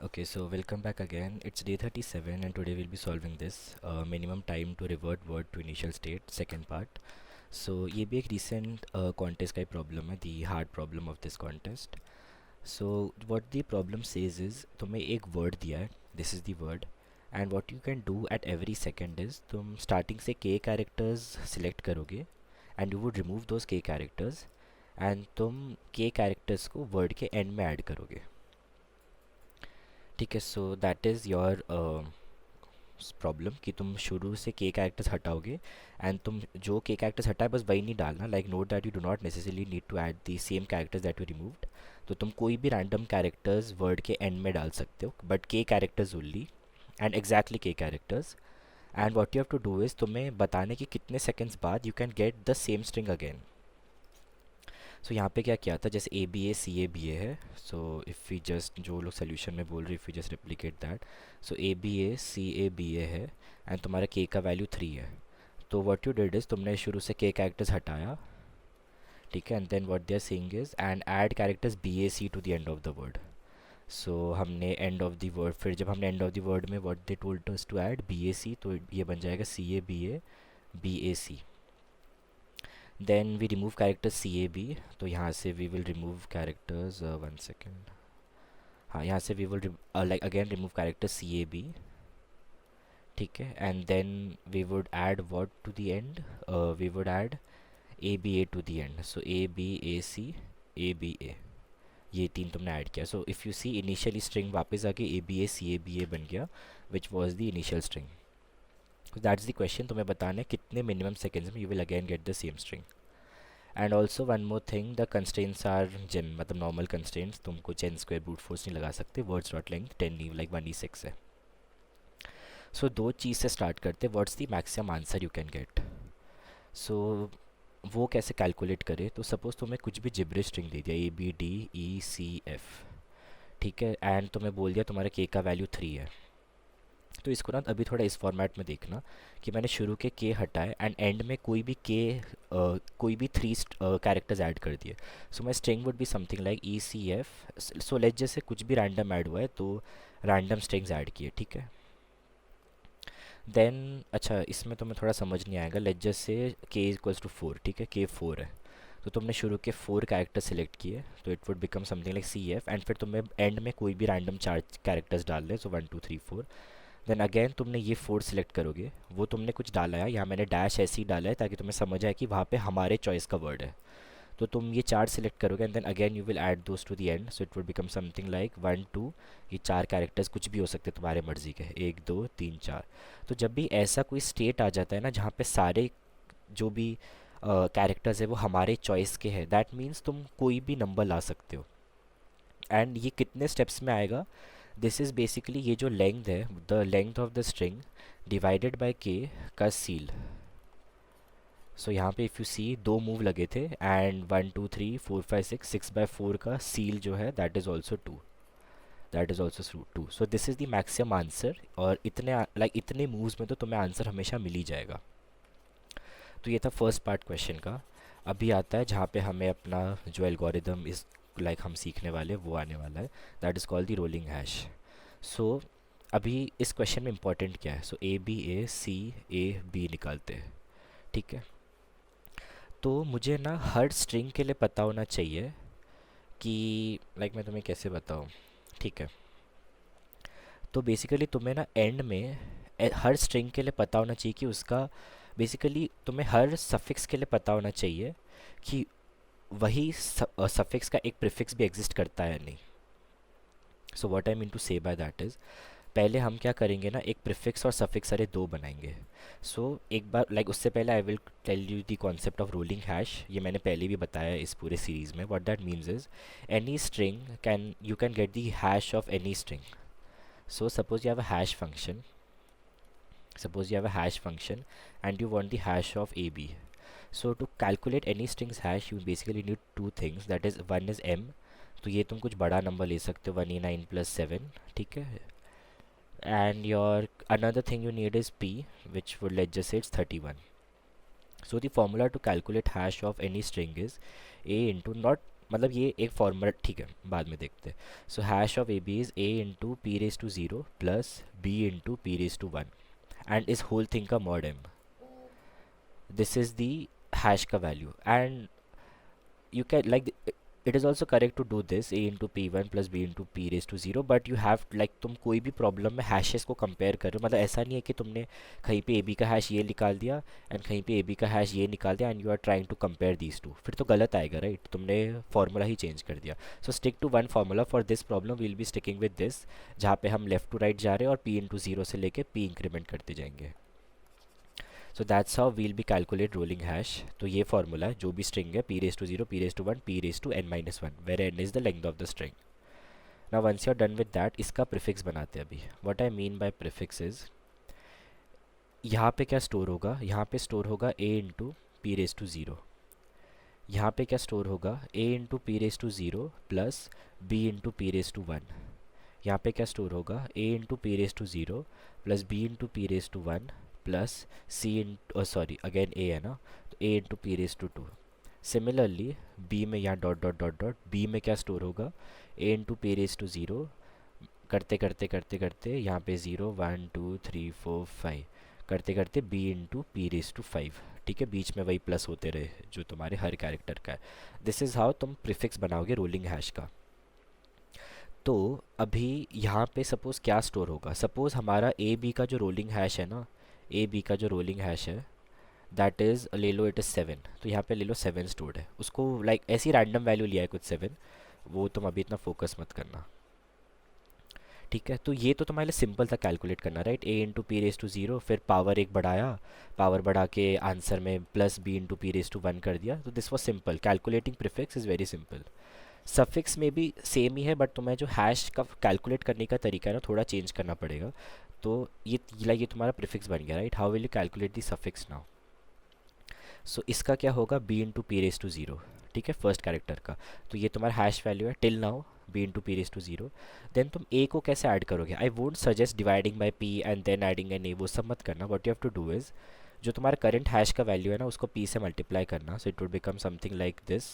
Okay, so welcome back again. It's day 37 and today we'll be solving this minimum time to revert word to initial state second part. So ये भी एक recent contest का ही problem है, the hard problem of this contest. So what the problem says is तुम्हें एक word दिया है, this is the word, and what you can do at every second is तुम starting से k characters select करोगे and you would remove those k characters and तुम k characters को word के end में add करोगे. ठीक है, so that is your problem कि तुम शुरू से के कैरेक्टर्स हटाओगे एंड तुम जो के कैरेक्टर्स हटाए बस वही नहीं डालना. Like note that you do not necessarily need to add the same characters that you removed. तो तुम कोई भी रैंडम कैरेक्टर्स वर्ड के एंड में डाल सकते हो but k characters only and exactly k characters. And what you have to do is तुम्हें बताने कि कितने सेकेंड्स बाद you can get the same string again. So यहाँ पे क्या किया था, जैसे ए B A C A B A है. सो इफ़ वी जस्ट जो लोग सोल्यूशन में बोल रहे if we just replicate that. So A B A C A B A है एंड तुम्हारा के का वैल्यू 3 है. तो व्हाट यू डिड इज़ तुमने शुरू से के कैरेक्टर्स हटाया, ठीक है, and then what they are saying is and add characters B A C to the end of the word. So हमने एंड ऑफ द वर्ड, फिर जब हमने एंड ऑफ द वर्ड में what they told us to add B A C, तो ये बन जाएगा C A B A C. Then we remove characters C A B. तो यहाँ से we will remove characters, one second, हाँ यहाँ से we will like again remove characters C A B, ठीक है, and then we would add what to the end, we would add A B A to the end. So A B A C A B A, ये तीन तुमने add किया. So if you see initially string वापस आके ए B A C A B A बन गया which was the initial string. That's the question. तुम्हें बताना है कितने मिनिमम सेकेंड्स में you will again get the same string. And also one more thing, the constraints are जेन मतलब normal constraints. तुम कुछ एन स्क्वायर ब्रूट फोर्स नहीं लगा सकते. Words dot length 10 like 1e6 है. सो दो चीज़ से स्टार्ट करते. What's the maximum answer you can get. So वो कैसे कैलकुलेट करे, तो सपोज़ तुम्हें कुछ भी जिब्रिश स्ट्रिंग दे दिया A B D E C F, ठीक है, एंड तुम्हें बोल दिया तुम्हारा के का वैल्यू 3 है. तो इसको ना अभी थोड़ा इस फॉर्मेट में देखना कि मैंने शुरू के हटाए एंड एंड में कोई भी 3 कैरेक्टर्स ऐड कर दिए. So my string would be something like E C F. So let जैसे कुछ भी रैंडम ऐड हुआ है तो रैंडम स्ट्रिंग्स ऐड किए, ठीक है. देन अच्छा, इसमें तुम्हें थोड़ा समझ नहीं आएगा. लेट जैसे के इक्वल्स टू 4, ठीक है, के 4 है. तो तुमने शुरू के 4 कैरेक्टर सेलेक्ट किए तो it would become something like C F, and फिर तुम्हें एंड में कोई भी रैंडम 4 कैरेक्टर्स डाल रहे. सो 1 2 3 4. देन अगेन तुमने ये 4 सिलेक्ट करोगे. वो तुमने कुछ डाला है, यहाँ मैंने डैश ऐसे ही डाला है ताकि तुम्हें समझ आए कि वहाँ पे हमारे चॉइस का वर्ड है. तो तुम ये 4 सिलेक्ट करोगे and then again you will add those to the end. So it will become something like 1 2. ये 4 कैरेक्टर्स कुछ भी हो सकते हैं तुम्हारे मर्जी के, 1 2 3 4. तो जब भी ऐसा कोई स्टेट आ जाता है ना जहाँ पे सारे जो भी कैरेक्टर्स है वो हमारे चॉइस के हैं, दैट मीन्स तुम कोई भी नंबर ला सकते हो. एंड ये कितने स्टेप्स में आएगा, दिस इज़ बेसिकली ये जो लेंथ है, the length of the string divided by K का सील. सो यहाँ पे इफ़ यू सी 2 मूव लगे थे एंड 1 2 3 4 5 6 6/4 का सील जो है that is also 2, that is also 2. So this is the maximum answer. और इतने इतने मूव्स में तो तुम्हें आंसर हमेशा मिल ही जाएगा. तो ये था फर्स्ट पार्ट क्वेश्चन का. अभी आता है जहाँ पे हमें अपना जो एल्गोरिदम इस हम सीखने वाले वो आने वाला है. That is called the rolling hash. So अभी इस क्वेश्चन में इंपॉर्टेंट क्या है, सो A B A C A B निकालते हैं, ठीक है. तो मुझे ना हर स्ट्रिंग के लिए पता होना चाहिए कि मैं तुम्हें कैसे बताऊँ, ठीक है. तो बेसिकली तुम्हें ना एंड में हर स्ट्रिंग के लिए पता होना चाहिए कि उसका बेसिकली तुम्हें हर सफिक्स के लिए पता होना चाहिए कि वही सफिक्स का एक प्रीफिक्स भी एग्जिस्ट करता है या नहीं. So what I mean to say by that is, पहले हम क्या करेंगे ना, एक प्रीफिक्स और सफिक्स सारे दो बनाएंगे. सो एक बार उससे पहले I will tell you the concept of rolling hash. ये मैंने पहले भी बताया इस पूरे सीरीज़ में. What that means is any string you can get the hash of any string. So suppose you have a hash function, and you want the hash of AB. So to calculate any strings hash you basically need two things, that is one is m. तो ये तुम कुछ बड़ा number ले सकते हो 1e9+7, ठीक है. And your another thing you need is p, which would let's just say it's 31. So the formula to calculate hash of any string is a into मतलब ये एक फॉर्मूला, ठीक है बाद में देखते हैं. So hash of A B is A into P raise to zero plus B into P raise to one and इस होल थिंग का mod M. This is the hash का value and you can like it is also correct to do this a into p1 plus b into p raised to 0 but you have like तुम कोई भी problem में hashes को compare कर रहे हो. मतलब ऐसा नहीं है कि तुमने कहीं पे ए बी का हैश ये निकाल दिया एंड कहीं पे ए बी का हैश ये निकाल दिया and you are trying to compare these two, फिर तो गलत आएगा राइट. तुमने फार्मूला ही चेंज कर दिया. So stick to one formula for this problem. We'll be sticking with this जहाँ पे हम लेफ्ट टू राइट जा रहे हैं और p इंटू ज़ीरो से लेके p इंक्रीमेंट करते जाएंगे. So that's how we'll be calculate rolling hash. तो ये फार्मूला है जो भी स्ट्रिंग है p raise to zero, p raise to one, p raise to n minus one, where n is the length of the string. Now once you are done with that इसका prefix बनाते हैं अभी. What I mean by prefix is यहाँ पे क्या store होगा, यहाँ पे स्टोर होगा a into P raise to zero. यहाँ पे क्या स्टोर होगा a into P raise to zero plus b into P raise to one. यहाँ पे क्या स्टोर होगा a into P raise to zero plus b into P raise to one plus C in sorry again A है ना, तो A into P raise to two. Similarly B में यहाँ dot dot dot dot B में क्या store होगा A into P raise to zero करते करते करते करते यहाँ पे zero one two three four five करते करते B into P raise to five. ठीक है, बीच में वही प्लस होते रहे जो तुम्हारे हर कैरेक्टर का है. दिस इज़ हाउ तुम प्रीफिक्स बनाओगे रोलिंग हैश का. तो अभी यहाँ पे सपोज़ क्या स्टोर होगा, सपोज़ हमारा ए बी का जो रोलिंग हैश है ना, ए बी का जो रोलिंग हैश है दैट इज़ ले लो इट इज़ सेवन. तो यहाँ पे ले लो सेवन स्टोर्ड है, उसको लाइक ऐसी रैंडम वैल्यू लिया है कुछ सेवन, वो तुम अभी इतना फोकस मत करना. ठीक है, तो ये तो तुम्हारे लिए सिंपल था कैलकुलेट करना right. A into P raise to zero, फिर पावर एक बढ़ाया, पावर बढ़ा के आंसर में plus B into P raise to one कर दिया. तो this was simple. Calculating prefix is very simple. Suffix में भी सेम ही है बट तुम्हें जो हैश का कैलकुलेट करने का तरीका है ना थोड़ा चेंज करना पड़ेगा. तो ये तुम्हारा प्रीफिक्स बन गया right. How will you calculate the suffix now. So इसका क्या होगा B into P raise to zero. ठीक है, फर्स्ट कैरेक्टर का. तो ये तुम्हारा हैश वैल्यू है till now B into P raise to zero. Then तुम ए को कैसे ऐड करोगे. I won't suggest dividing by P and then adding an A, वो सब मत करना. What you have to do is जो तुम्हारा करंट हैश का वैल्यू है ना उसको पी से मल्टीप्लाई करना. So it would become something like this.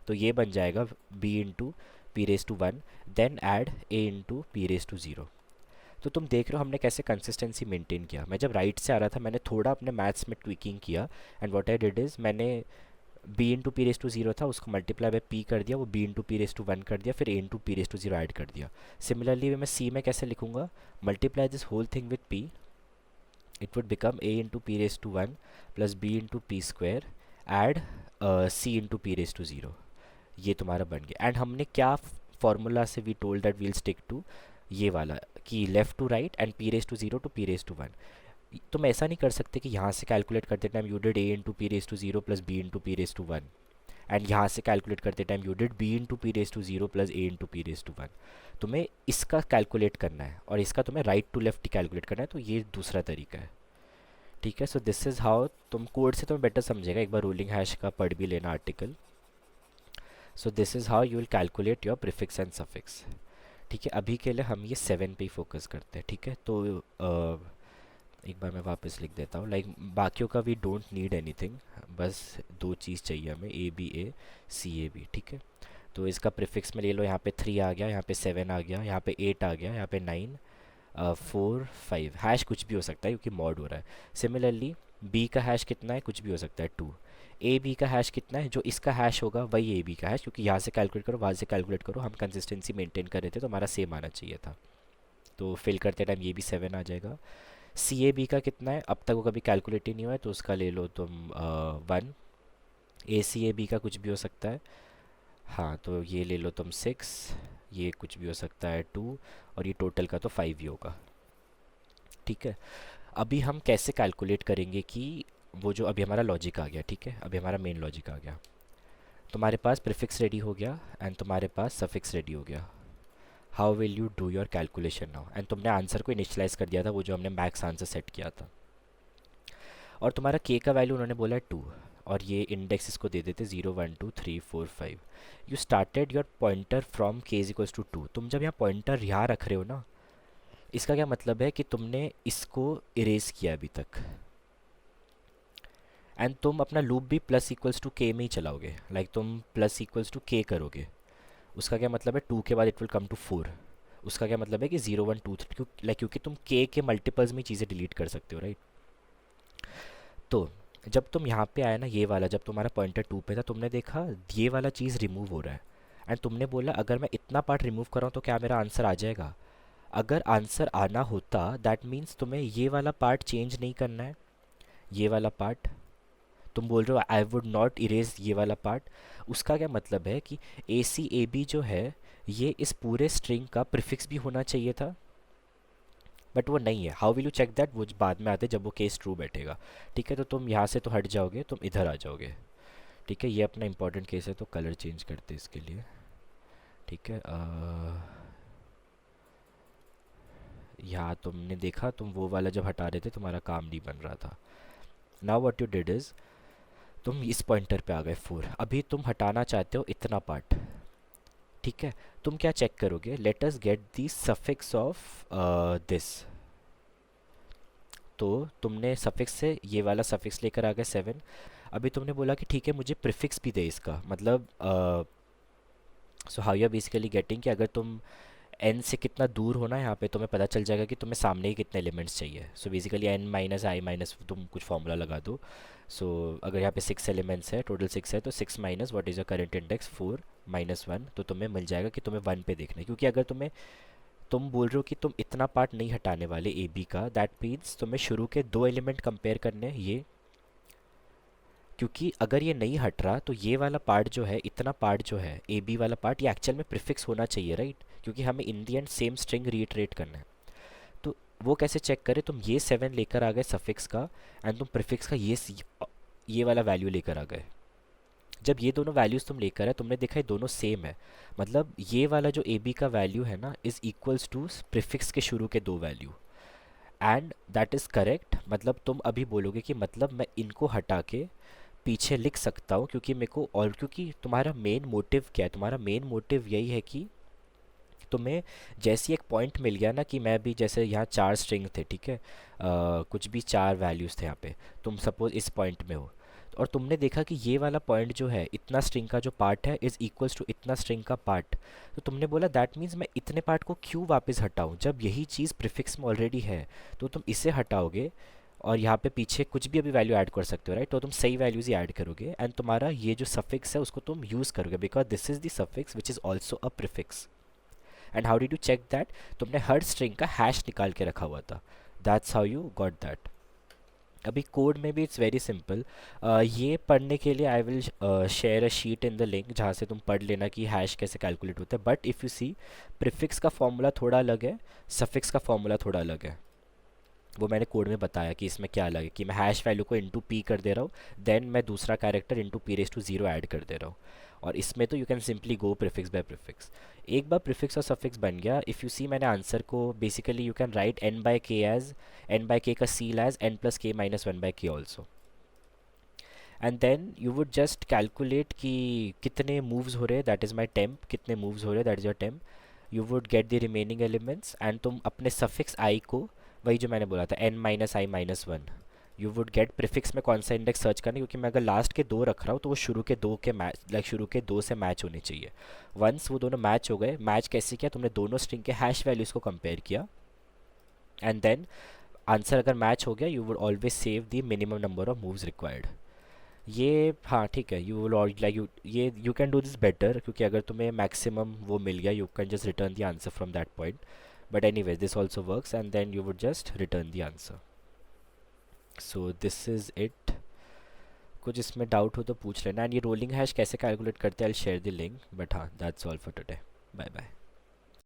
तो ये बन जाएगा B into P raise to one then add A into P raise to zero. तो तुम देख रहे हो हमने कैसे कंसिस्टेंसी मेंटेन किया. मैं जब राइट से आ रहा था मैंने थोड़ा अपने मैथ्स में ट्विकिंग किया and what I did is मैंने B into P raise to zero था उसको मल्टीप्लाई बाय पी कर दिया, वो B into P raise to one कर दिया, फिर A into P raise to zero add कर दिया. सिमिलरली मैं सी में कैसे लिखूंगा multiply this whole thing with P, it would become A into P raise to one plus B into P square add C into P raise to zero. ये तुम्हारा बन गया. एंड हमने क्या फॉर्मूला से we told that we'll stick to ये वाला कि left to right and P raise to zero to P raise to one. तुम ऐसा नहीं कर सकते कि यहाँ से कैलकुलेट करते time you did A into P raise to zero plus B into P raise to one and यहाँ से कैलकुलेट करते time you did B into P raise to zero plus A into P raise to one. तुम्हें इसका calculate करना है और इसका तुम्हें राइट टू लेफ्ट कैलकुलेट करना है. तो ये दूसरा तरीका है. ठीक है, सो दिस इज़ हाउ तुम कोड से तुम्हें बेटर समझेगा. एक बार रूलिंग हैश का पढ़ भी लेना article. So this is how you will calculate your prefix and suffix. ठीक है, अभी के लिए हम ये सेवन पे ही फोकस करते हैं. ठीक है, तो एक बार मैं वापस लिख देता हूँ. लाइक बाकियों का वी डोंट नीड एनीथिंग, बस दो चीज़ चाहिए हमें ए B A C A B. ठीक है, तो इसका प्रीफिक्स में ले लो. यहाँ पे थ्री आ गया, यहाँ पे सेवन आ गया, यहाँ पे एट आ गया, यहाँ पे नाइन फोर फाइव. हैश कुछ भी हो सकता है क्योंकि मॉड हो रहा है. सिमिलरली बी का हैश कितना है कुछ भी हो सकता है टू. ए बी का हैश कितना है जो इसका हैश होगा वही ए बी का हैश, क्योंकि यहाँ से कैलकुलेट करो वहाँ से कैलकुलेट करो, हम कंसिस्टेंसी मेंटेन कर रहे थे तो हमारा सेम आना चाहिए था. तो फिल करते टाइम ये भी सेवन आ जाएगा. सी ए बी का कितना है अब तक वो कभी कैलकुलेट ही नहीं हुआ है तो उसका ले लो तुम one. A C A B का कुछ भी हो सकता है. हाँ, तो ये ले लो तुम सिक्स. ये कुछ भी हो सकता है टू. और ये टोटल का तो फाइव ही होगा. ठीक है, अभी हम कैसे कैलकुलेट करेंगे कि वो जो अभी हमारा लॉजिक आ गया. ठीक है, अभी हमारा मेन लॉजिक आ गया. तुम्हारे पास प्रीफिक्स रेडी हो गया एंड तुम्हारे पास सफिक्स रेडी हो गया. How will you do your calculation now. And तुमने आंसर को इनिशलाइज कर दिया था वो जो हमने मैक्स आंसर सेट किया था. और तुम्हारा के का वैल्यू उन्होंने बोला है टू और ये इंडेक्स इसको दे देते zero one two three four five. You started your pointer from के इज इक्वल्स टू टू. तुम जब यहाँ पॉइंटर यहाँ रख रहे हो ना इसका क्या मतलब है कि तुमने इसको इरेज किया अभी तक एंड तुम अपना लूप भी प्लस इक्वल्स टू के में ही चलाओगे, लाइक तुम प्लस इक्वल्स टू के करोगे। उसका क्या मतलब है, 2 के बाद इट विल कम टू 4। उसका क्या मतलब है कि 0 1 2 3, क्योंकि तुम के मल्टीपल्स में चीज़ें डिलीट कर सकते हो, राइट। तो जब तुम यहाँ पे आए ना, ये वाला जब तुम्हारा पॉइंटर 2 पे था, तुमने देखा ये वाला चीज़ रिमूव हो रहा है, एंड तुमने बोला अगर मैं इतना पार्ट रिमूव कर रहा हूँ तो क्या मेरा आंसर आ जाएगा। अगर आंसर आना होता दैट मीन्स तुम्हें ये वाला पार्ट चेंज नहीं करना है। ये वाला पार्ट तुम बोल रहे हो आई वुड नॉट इरेज ये वाला पार्ट। उसका क्या मतलब है कि ए सी ए बी जो है ये इस पूरे स्ट्रिंग का प्रीफिक्स भी होना चाहिए था, बट वो नहीं है। How will you check that, वो बाद में आते जब वो केस ट्रू बैठेगा। ठीक है, तो तुम यहाँ से तो हट जाओगे, तुम इधर आ जाओगे। ठीक है, ये अपना इंपॉर्टेंट केस है तो कलर चेंज करते हैं इसके लिए। ठीक है, यहाँ तुमने देखा, तुम वो वाला जब हटा रहे थे तुम्हारा काम नहीं बन रहा था। Now what you did is तुम इस पॉइंटर पे आ गए 4, अभी तुम हटाना चाहते हो इतना पार्ट। ठीक है, तुम क्या चेक करोगे, let us get the suffix of this. तो तुमने सफिक्स से ये वाला सफिक्स लेकर आ गए 7। अभी तुमने बोला कि ठीक है मुझे प्रीफिक्स भी दे इसका, मतलब so how you are basically getting कि अगर तुम एन से कितना दूर होना है यहाँ पे तुम्हें पता चल जाएगा कि तुम्हें सामने ही कितने एलिमेंट्स चाहिए। So basically N minus I minus तुम कुछ फॉर्मूला लगा दो। सो अगर यहाँ पे 6 एलिमेंट्स है, टोटल 6 है, तो 6 minus what is your current index 4 -1, तो तुम्हें मिल जाएगा कि तुम्हें 1 पे देखना है। क्योंकि अगर तुम बोल रहे हो कि तुम इतना पार्ट नहीं हटाने वाले ए बी का, दैट मीन्स तुम्हें शुरू के 2 एलिमेंट कंपेयर करने हैं ये। क्योंकि अगर ये नहीं हट रहा तो ये वाला पार्ट जो है, इतना पार्ट जो है ए बी वाला पार्ट, ये एक्चुअल में प्रीफिक्स होना चाहिए, राइट। क्योंकि हमें इन दी एंड सेम स्ट्रिंग रीइटरेट करना है। तो वो कैसे चेक करें, तुम ये 7 लेकर आ गए सफिक्स का, एंड तुम प्रीफिक्स का ये वाला वैल्यू लेकर आ गए। जब ये दोनों वैल्यूज़ तुम लेकर आए, तुमने देखा ये दोनों सेम है, मतलब ये वाला जो ए बी का वैल्यू है ना इज़ इक्वल्स टू प्रीफिक्स के शुरू के 2 value, and that is correct. मतलब तुम अभी बोलोगे कि मतलब मैं इनको हटा के पीछे लिख सकता हूँ, क्योंकि मेरे को, और क्योंकि तुम्हारा मेन मोटिव क्या है, तुम्हारा मेन मोटिव यही है कि तुम्हें जैसी एक पॉइंट मिल गया ना कि मैं भी, जैसे यहाँ 4 स्ट्रिंग थे, ठीक है, कुछ भी 4 वैल्यूज़ थे यहाँ पे, तुम सपोज इस पॉइंट में हो, और तुमने देखा कि ये वाला पॉइंट जो है, इतना स्ट्रिंग का जो पार्ट है इज़ इक्वल्स टू इतना स्ट्रिंग का पार्ट। तो तुमने बोला दैट मीन्स मैं इतने पार्ट को क्यों वापस हटाऊँ जब यही चीज़ प्रीफिक्स में ऑलरेडी है। तो तुम इसे हटाओगे और यहाँ पे पीछे कुछ भी अभी वैल्यू ऐड कर सकते हो, राइट। तो तुम सही वैल्यूज़ ही ऐड करोगे, एंड तुम्हारा ये जो सफिक्स है उसको तुम यूज़ करोगे, because this is the suffix which is also a prefix. And how did you check that, तुमने हर स्ट्रिंग का हैश निकाल के रखा हुआ था। That's how you got that. अभी कोड में भी इट्स वेरी सिंपल। ये पढ़ने के लिए I will share a sheet in the link, जहाँ से तुम पढ़ लेना कि हैश कैसे कैलकुलेट होता है। But if you see, prefix का फॉर्मूला थोड़ा अलग है, सफिक्स का फॉर्मूला थोड़ा अलग है। वो मैंने कोड में बताया कि इसमें क्या अलग है, कि मैं हैश वैल्यू को इंटू पी कर दे रहा हूँ, देन मैं दूसरा character into P raise to 0 add कर दे रहा हूँ। और इसमें तो you can simply go prefix by prefix. एक बार प्रीफिक्स और सफिक्स बन गया, इफ़ यू सी मैंने आंसर को basically you can write N by K as, N by K का ceil as N plus K minus 1 by K also, and then you would just calculate कि कितने moves हो रहे हैं, दैट इज़ माई टेम्प, कितने moves हो रहे हैं that is your temp. You would get the remaining elements, and तुम अपने सफिक्स आई को, वही जो मैंने बोला था N minus I minus 1, you would get prefix में कौन सा इंडेक्स सर्च करना है, क्योंकि मैं अगर लास्ट के 2 रख रहा हूँ तो वो शुरू के 2 के मैच, लाइक शुरू के 2 से मैच होने चाहिए। वंस वो दोनों मैच हो गए, मैच कैसे किया, तुमने दोनों स्ट्रिंग के हैश वैल्यूज़ को कंपेयर किया, एंड देन आंसर अगर मैच हो गया, you would always save the minimum number of moves required. ये हाँ ठीक है, you will like you can do this better, क्योंकि अगर तुम्हें मैक्सिमम वो मिल गया, you can just return the answer from that point. But anyways this also works, and then you would just return the answer. So this is it. कुछ इसमें doubt हो तो पूछ लेना, एंड ये रोलिंग हैश कैसे calculate करते हैं, I share the link. But हाँ, that's all for today, bye bye.